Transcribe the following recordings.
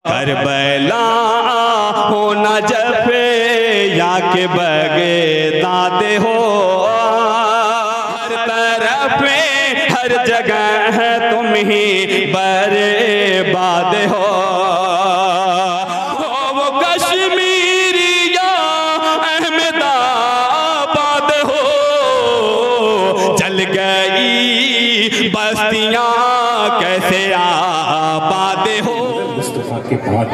Karbala हो न जफे या के बगे दादे हो, हर तरफ में हर जगह है तुम ही बर्बाद हो। वो कश्मीरी या अहमदाबाद हो, जल गई बस्तियां कैसे आबाद हो। मुस्तफा के बाद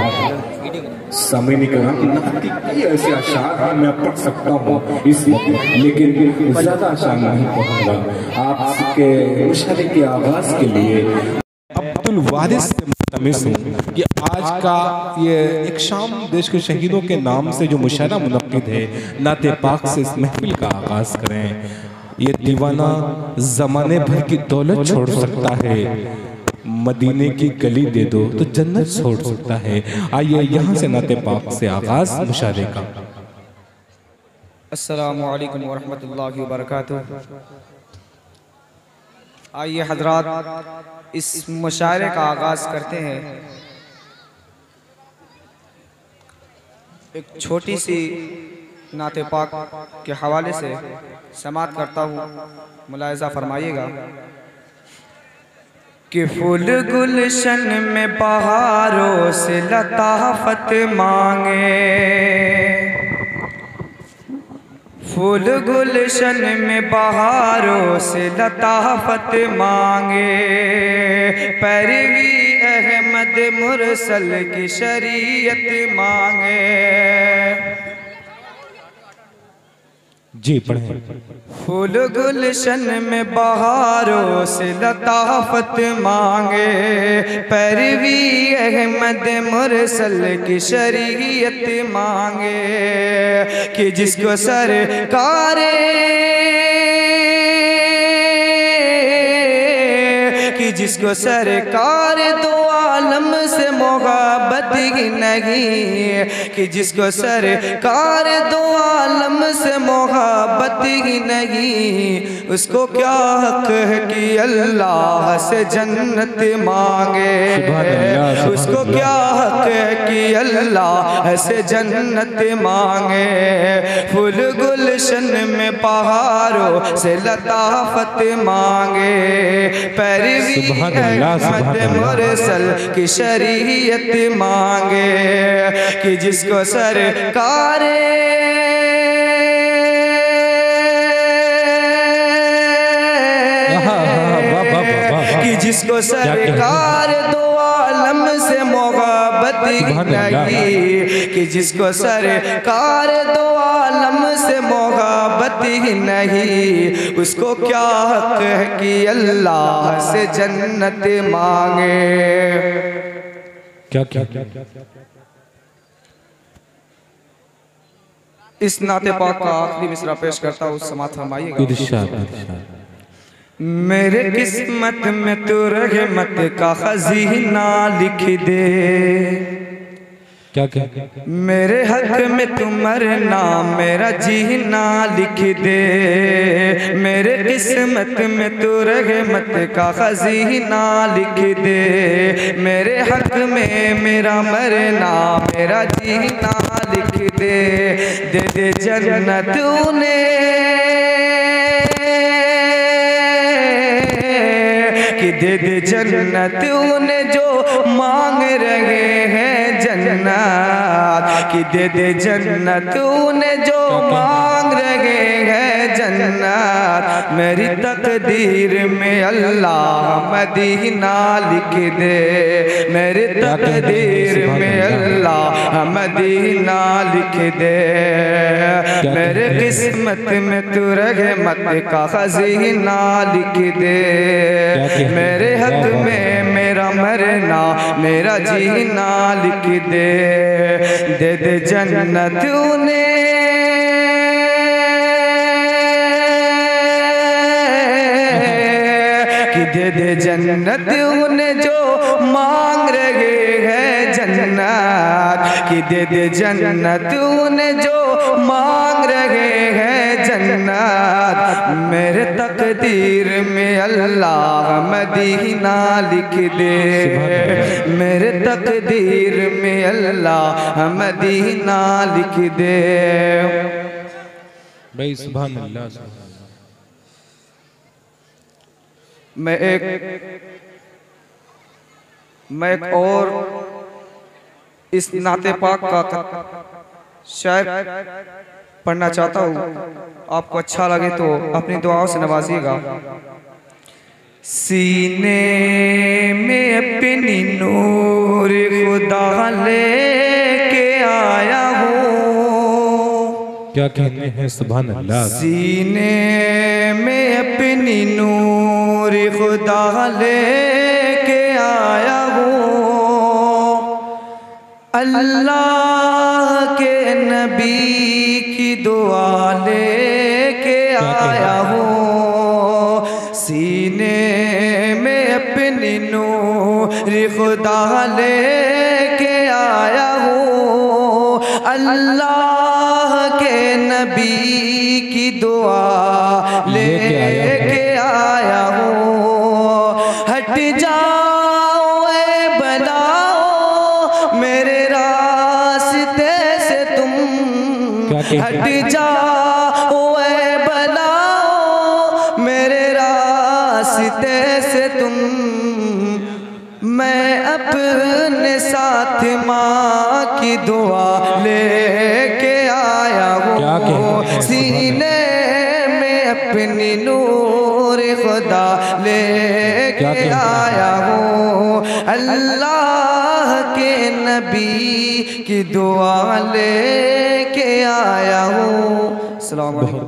समय निकला कि नाती कई ऐसे अशार हैं मैं पढ़ सकता हूँ इस वक्त, लेकिन ज्यादा अशार नहीं पढ़ूंगा। आपके मुशारे के आगाज के लिए अब्दुल वारिस से मुल्तमिस हूँ कि आज का ये एक शाम देश के शहीदों के नाम से जो मुशायरा मुनक्किद है, नाते पाक से इस महफिल का आगाज करें। ये दीवाना जमाने भर की दौलत छोड़ सकता है, मदीने की गली दे दो तो जन्नत छोड़ सकता है। आइए यहाँ से नाते पाक से आगाज मुशायरे का। अस्सलामु अलैकुम वरहमतुल्लाहि वबरकातुहू। आइए हजरात इस मुशायरे का आगाज करते हैं। एक छोटी सी नाते पाक के हवाले से समात करता हूँ, मुलाहिज़ा फरमाइएगा। कि फूल गुलशन में बहारों से लताफत मांगे, फूल गुलशन में बहारों से लताफत मांगे, पैरवी अहमद मुरसल की शरीयत मांगे। जी पढ़ें। फूल गुलशन में बहारों से लताफत मांगे, पैरवी अहमद मुरसल की शरीयत मांगे। कि जिसको सरकारे, कि जिसको सरकार दो आलम से मोहब्बत ही नहीं, कि जिसको सरकार दो आलम से मोहब्बत ही नहीं, उसको क्या हक है कि अल्लाह से जन्नत मांगे। उसको क्या हक है कि अल्लाह से जन्नत मांगे। फूल गुलशन में बहारों से लताफत मांगे, पैरवी अहमद मुरसल की शरीयत मांगे। कि जिसको सरकारे, कि जिसको सरकार दो आलम से मोहब्बत नहीं, कि जिसको सरकार दो आलम से मोहब्बत ही नहीं, उसको क्या हक है कि अल्लाह से जन्नत मांगे। क्या क्या इस नाते पाक का आखिरी मिसरा पेश करता हूँ, समात फरमाइएगा। मेरे किस्मत में तो रहमत का खजीना लिख दे, क्या क्या मेरे हक में तू मरना मेरा जीना लिख दे। मेरे किस्मत में तू रहमत का खजीना लिख दे, मेरे हक में मेरा मरना मेरा जीना लिख दे। दे दे जन्नत उन्हें, कि दे दे जन्नत उन्हें जो मांग रहे हैं जन्नत, कि दे दे जन्नत उन्हें जो मांग रहे हैं जन्नत। मेरी तकदीर में अल्लाह मदीना लिख दे, मेरी तकदीर में अल्लाह मदीना लिख दे। मेरे किस्मत में तू रहमत का खजीना लिख दे, मेरे हक में मेरा मरना मेरा जीना लिख दे। दे दे जन्नत उन्हें, कि दे दे जन्नत उन्हें जो मांग रहे हैं जन्नत, कि दे दे जन्नत उन्हें जो मांग रहे हैं जन्नत, मेरे तकदीर में अल्लाह मदीना लिख दे, मेरे तकदीर में अल्लाह मदीना लिख दे। भाई सुभान अल्लाह। मैं एक और इस नाते पाक का शायर पढ़ना चाहता हूँ, आपको अच्छा लगे तो अपनी दुआओं से नवाजिएगा। सीने में अपनी नूर खुदा लेके आया हूँ, क्या कहने हैं सुभान अल्लाह। सीने में अपनी नूर खुदा लेके आया हूँ, अल्लाह के नबी की दुआ लेके आया हूँ, सीने में अपनी नूर खुदा लेके आया हूँ, अल्लाह के नबी की दुआ लेके आया हूँ। हट जाओ ए बनाओ मेरे रास्ते से तुम, हट जाओ ए बनाओ मेरे रास्ते से तुम, मैं अपने साथ माँ की दुआ लेके आया हूँ, सीने में अपनी नूर खुदा लेके आया हूँ, अल्लाह के नबी की दुआ लेके आया हूँ। अस्सलाम वालेकुम।